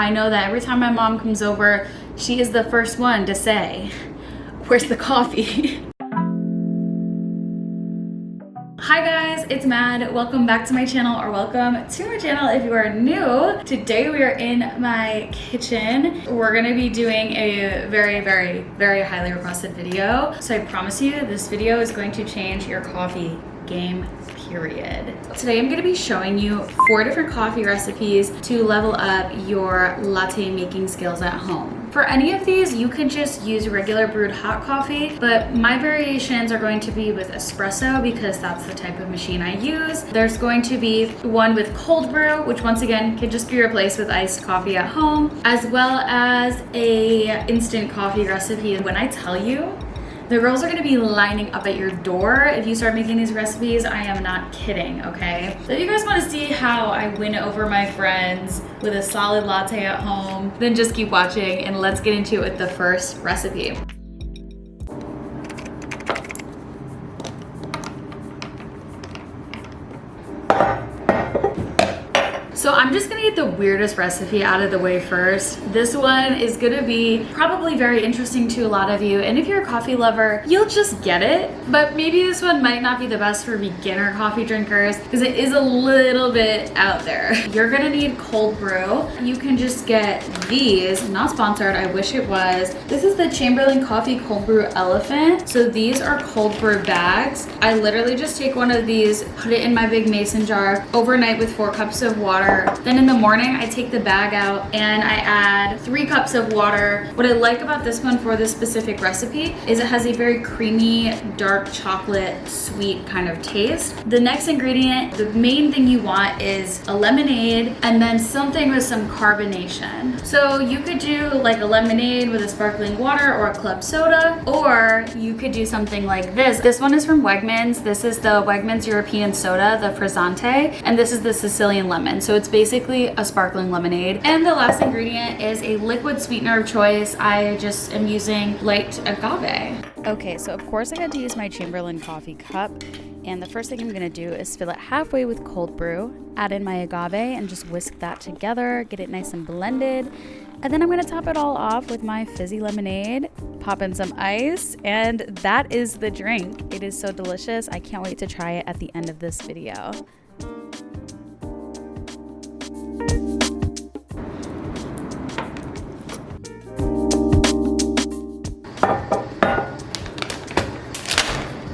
I know that every time my mom comes over, she is the first one to say, "Where's the coffee?" Hi guys, it's Mad. Welcome back to my channel, or welcome to my channel if you are new. Today we are in my kitchen. We're gonna be doing a very highly requested video. So I promise you this video is going to change your coffee game, period. Today I'm gonna be showing you 4 different coffee recipes to level up your latte making skills at home. For any of these, you can just use regular brewed hot coffee, but my variations are going to be with espresso because that's the type of machine I use. There's going to be one with cold brew, which once again can just be replaced with iced coffee at home, as well as a instant coffee recipe. When I tell you, the girls are gonna be lining up at your door if you start making these recipes. I am not kidding, okay? So if you guys wanna see how I win over my friends with a solid latte at home, then just keep watching and let's get into it with the first recipe. So I'm just gonna get the weirdest recipe out of the way first. This one is gonna be probably very interesting to a lot of you, and if you're a coffee lover, you'll just get it. But maybe this one might not be the best for beginner coffee drinkers because it is a little bit out there. You're gonna need cold brew. You can just get these, not sponsored, I wish it was. This is the Chamberlain Coffee Cold Brew Elephant. So these are cold brew bags. I literally just take one of these, put it in my big mason jar overnight with 4 cups of water. Then in the morning, I take the bag out and I add 3 cups of water. What I like about this one for this specific recipe is it has a very creamy, dark chocolate, sweet kind of taste. The next ingredient, the main thing you want is a lemonade and then something with some carbonation. So you could do like a lemonade with a sparkling water or a club soda, or you could do something like this. This one is from Wegmans. This is the Wegmans European Soda, the Frizzante, and this is the Sicilian Lemon. So it's basically a sparkling lemonade. And the last ingredient is a liquid sweetener of choice. I just am using light agave. Okay, so of course I had to use my Chamberlain coffee cup. And the first thing I'm gonna do is fill it halfway with cold brew, add in my agave and just whisk that together, get it nice and blended. And then I'm gonna top it all off with my fizzy lemonade, pop in some ice, and that is the drink. It is so delicious. I can't wait to try it at the end of this video.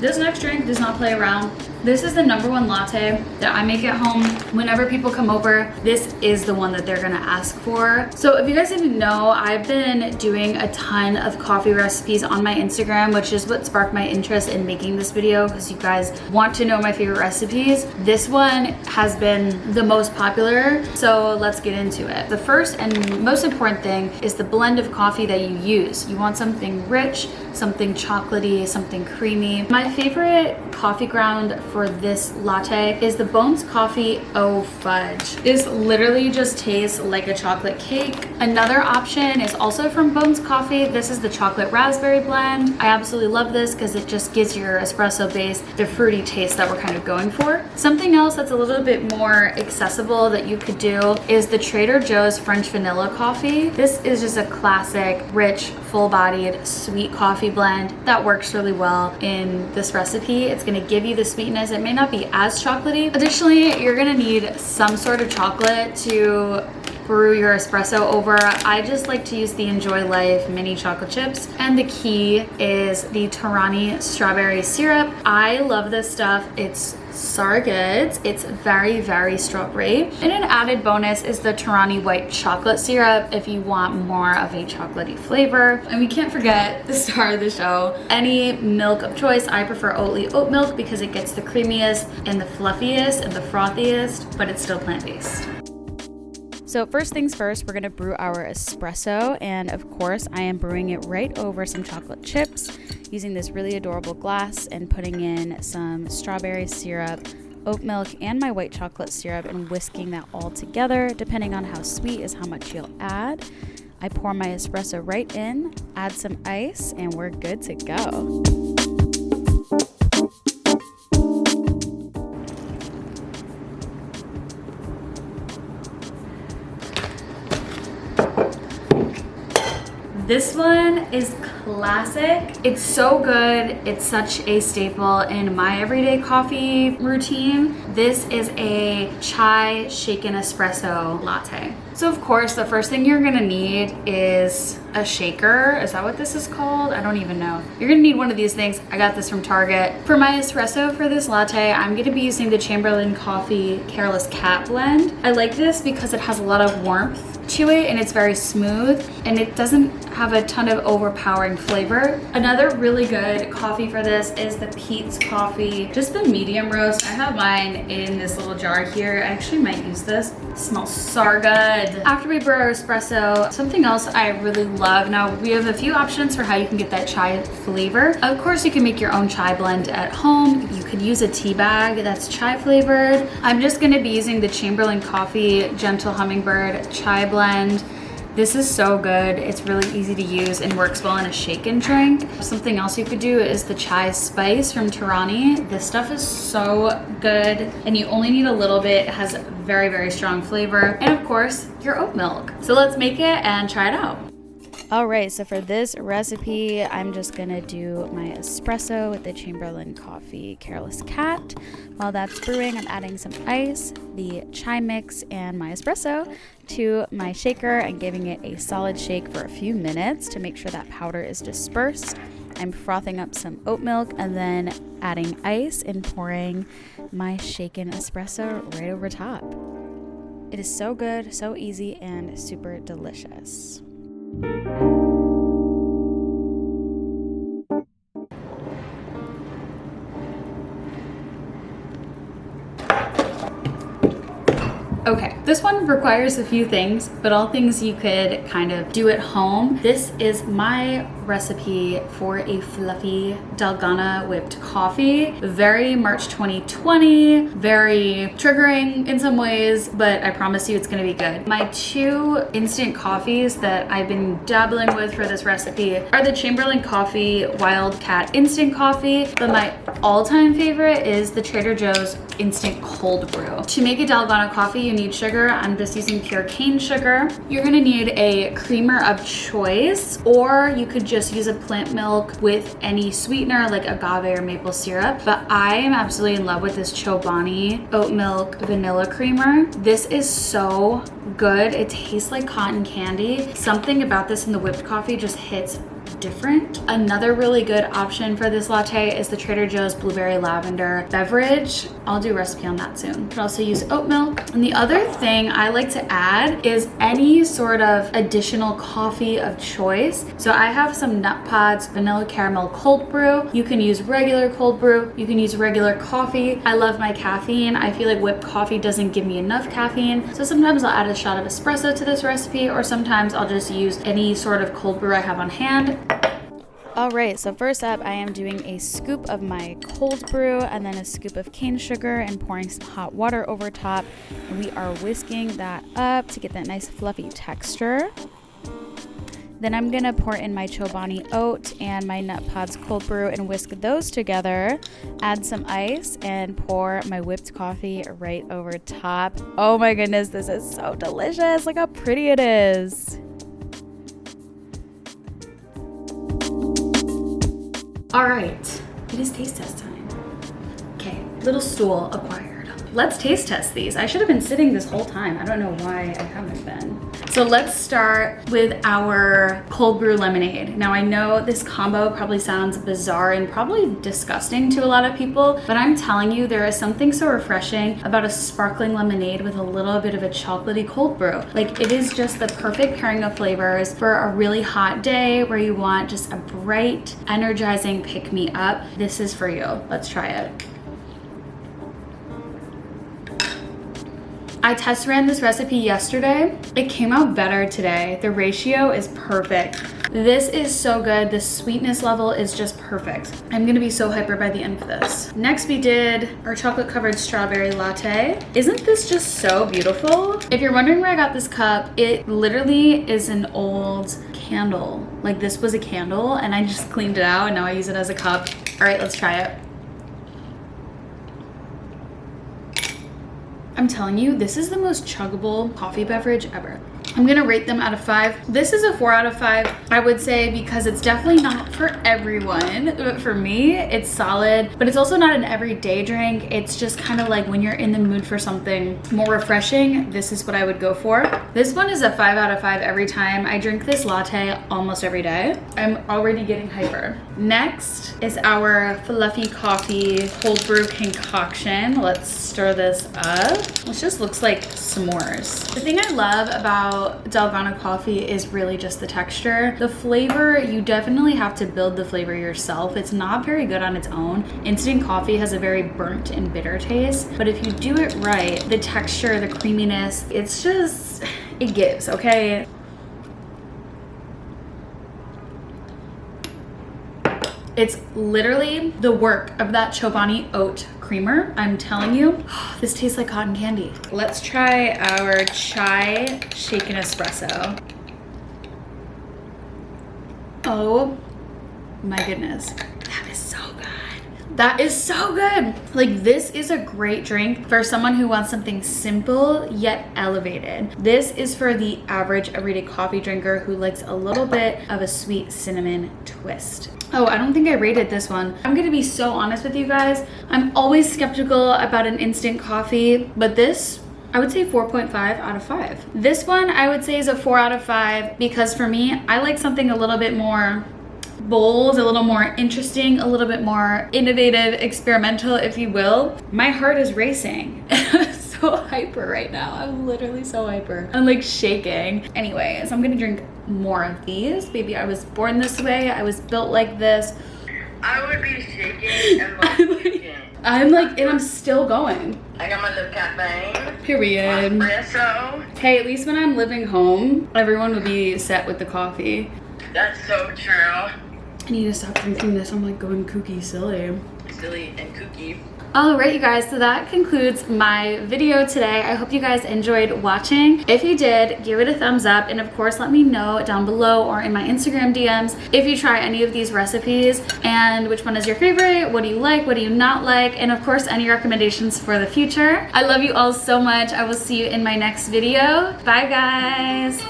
This next drink does not play around. This is the #1 latte that I make at home. Whenever people come over, this is the one that they're gonna ask for. So if you guys didn't know, I've been doing a ton of coffee recipes on my Instagram, which is what sparked my interest in making this video because you guys want to know my favorite recipes. This one has been the most popular, so let's get into it. The first and most important thing is the blend of coffee that you use. You want something rich, something chocolatey, something creamy. My favorite coffee ground for this latte is the Bones Coffee O Fudge. This literally just tastes like a chocolate cake. Another option is also from Bones Coffee. This is the chocolate raspberry blend. I absolutely love this because it just gives your espresso base the fruity taste that we're kind of going for. Something else that's a little bit more accessible that you could do is the Trader Joe's French Vanilla Coffee. This is just a classic, rich, full-bodied, sweet coffee blend that works really well in this recipe. It's gonna give you the sweetness. It may not be as chocolatey. Additionally, you're gonna need some sort of chocolate to brew your espresso over. I just like to use the Enjoy Life mini chocolate chips. And the key is the Torani strawberry syrup. I love this stuff. It's so good. It's very strawberry. And an added bonus is the Torani white chocolate syrup if you want more of a chocolatey flavor. And we can't forget the star of the show, any milk of choice. I prefer Oatly oat milk because it gets the creamiest and the fluffiest and the frothiest, but it's still plant-based. So first things first, we're gonna brew our espresso, and of course I am brewing it right over some chocolate chips using this really adorable glass and putting in some strawberry syrup, oat milk, and my white chocolate syrup and whisking that all together. Depending on how sweet is how much you'll add. I pour my espresso right in, add some ice, and we're good to go. This one is classic. It's so good. It's such a staple in my everyday coffee routine. This is a chai shaken espresso latte. So of course, the first thing you're gonna need is a shaker. Is that what this is called? I don't even know. You're gonna need one of these things. I got this from Target. For my espresso for this latte, I'm gonna be using the Chamberlain Coffee Careless Cat blend. I like this because it has a lot of warmth to it and it's very smooth and it doesn't have a ton of overpowering flavor. Another really good coffee for this is the Peet's Coffee, just the medium roast. I have mine in this little jar here. I actually might use this. It smells so good. After we brew our espresso, something else I really love. Now we have a few options for how you can get that chai flavor. Of course, you can make your own chai blend at home. You could use a tea bag that's chai flavored. I'm just gonna be using the Chamberlain Coffee Gentle Hummingbird Chai Blend. This is so good. It's really easy to use and works well in a shaken drink. Something else you could do is the chai spice from Tirani. This stuff is so good and you only need a little bit. It has very, very strong flavor. And of course, your oat milk. So let's make it and try it out. All right, so for this recipe, I'm just gonna do my espresso with the Chamberlain Coffee Careless Cat. While that's brewing, I'm adding some ice, the chai mix, and my espresso to my shaker and giving it a solid shake for a few minutes to make sure that powder is dispersed. I'm frothing up some oat milk and then adding ice and pouring my shaken espresso right over top. It is so good, so easy, and super delicious. Okay, this one requires a few things, but all things you could kind of do at home. This is my recipe for a fluffy Dalgona whipped coffee. Very March 2020, very triggering in some ways, but I promise you it's gonna be good. My two instant coffees that I've been dabbling with for this recipe are the Chamberlain Coffee Wildcat Instant Coffee, but my all-time favorite is the Trader Joe's Instant Cold Brew. To make a Dalgona coffee, you need sugar. I'm just using pure cane sugar. You're gonna need a creamer of choice, or you could just use a plant milk with any sweetener like agave or maple syrup. But I am absolutely in love with this Chobani oat milk vanilla creamer. This is so good. It tastes like cotton candy. Something about this in the whipped coffee just hits different. Another really good option for this latte is the Trader Joe's Blueberry Lavender beverage. I'll do a recipe on that soon. You can also use oat milk. And the other thing I like to add is any sort of additional coffee of choice. So I have some Nut Pods Vanilla Caramel Cold Brew. You can use regular cold brew. You can use regular coffee. I love my caffeine. I feel like whipped coffee doesn't give me enough caffeine. So sometimes I'll add a shot of espresso to this recipe, or sometimes I'll just use any sort of cold brew I have on hand. All right, so first up, I am doing a scoop of my cold brew and then a scoop of cane sugar and pouring some hot water over top. And we are whisking that up to get that nice fluffy texture. Then I'm gonna pour in my Chobani oat and my Nut Pods cold brew and whisk those together. Add some ice and pour my whipped coffee right over top. Oh my goodness, this is so delicious. Look how pretty it is. All right, it is taste test time. Okay, little stool acquired. Let's taste test these. I should have been sitting this whole time. I don't know why I haven't been. So let's start with our cold brew lemonade. Now I know this combo probably sounds bizarre and probably disgusting to a lot of people, but I'm telling you, there is something so refreshing about a sparkling lemonade with a little bit of a chocolatey cold brew. Like, it is just the perfect pairing of flavors for a really hot day where you want just a bright, energizing pick-me-up. This is for you. Let's try it. I test ran this recipe yesterday. It came out better today. The ratio is perfect. This is so good. The sweetness level is just perfect. I'm gonna be so hyper by the end of this. Next, we did our chocolate covered strawberry latte. Isn't this just so beautiful? If you're wondering where I got this cup, it literally is an old candle. Like, this was a candle and I just cleaned it out and now I use it as a cup. All right, let's try it. I'm telling you, this is the most chuggable coffee beverage ever. I'm gonna rate them out of 5. This is a 4 out of 5, I would say, because it's definitely not for everyone. But for me, it's solid, but it's also not an everyday drink. It's just kind of like when you're in the mood for something more refreshing, this is what I would go for. This one is a 5 out of 5 every time. I drink this latte almost every day. I'm already getting hyper. Next is our fluffy coffee cold brew concoction. Let's stir this up. It just looks like s'mores. The thing I love about Dalgona coffee is really just the texture. The flavor, you definitely have to build the flavor yourself. It's not very good on its own. Instant coffee has a very burnt and bitter taste, but if you do it right, the texture, the creaminess, it's just, it gives, okay? It's literally the work of that Chobani oat creamer. I'm telling you, this tastes like cotton candy. Let's try our chai shaken espresso. Oh my goodness, that is so good. That is so good. Like, this is a great drink for someone who wants something simple yet elevated. This is for the average everyday coffee drinker who likes a little bit of a sweet cinnamon twist. Oh, I don't think I rated this one. I'm gonna be so honest with you guys. I'm always skeptical about an instant coffee, but this, I would say 4.5 out of 5. This one I would say is a 4 out of 5 because for me, I like something a little bit more bold, a little more interesting, a little bit more innovative, experimental, if you will. My heart is racing. I'm so hyper right now. I'm literally so hyper. I'm like shaking. Anyways, I'm gonna drink more of these. Baby, I was born this way. I was built like this. I would be shaking and like I'm like, and I'm still going. I got my lip cafe. Period. Espresso. Hey, at least when I'm living home, everyone would be set with the coffee. That's so true. I need to stop drinking this. I'm like going kooky silly. Silly and kooky. All right, you guys, so that concludes my video today. I hope you guys enjoyed watching. If you did, give it a thumbs up, and of course, let me know down below or in my Instagram DMs if you try any of these recipes and which one is your favorite, what do you like, what do you not like, and of course, any recommendations for the future. I love you all so much. I will see you in my next video. Bye, guys.